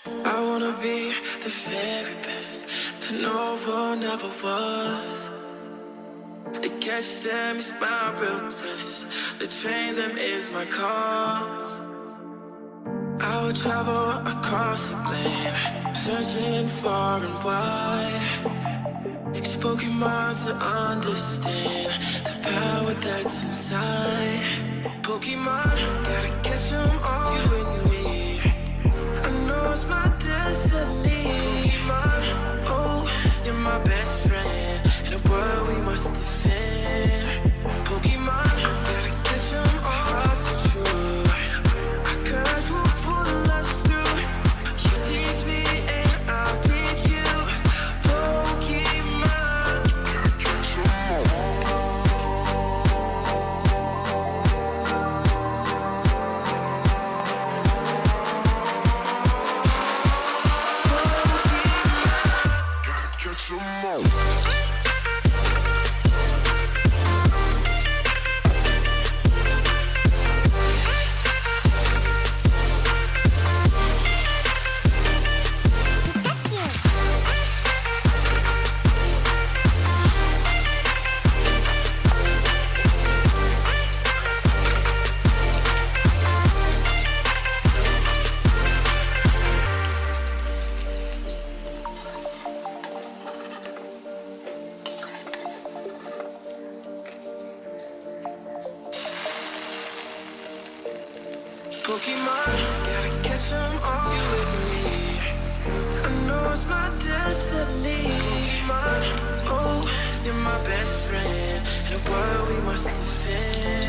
I wanna be the very best that no one ever was. To catch them is my real test. To train them is my cause. I would travel across the land, searching far and wide. Spoken mind to understand the power that's inside. Pokemon, gotta catch them all with me. I know it's my destiny. Pokemon, oh, you're my best friend in a world we must defend. Pokemon, gotta catch them all so true. Our courage will pull us through. You teach me and I'll teach you. Pokemon, gotta catch them all. Pokemon, gotta catch them all with me. I know it's my destiny. Pokemon, oh, you're my best friend in a world we must defend.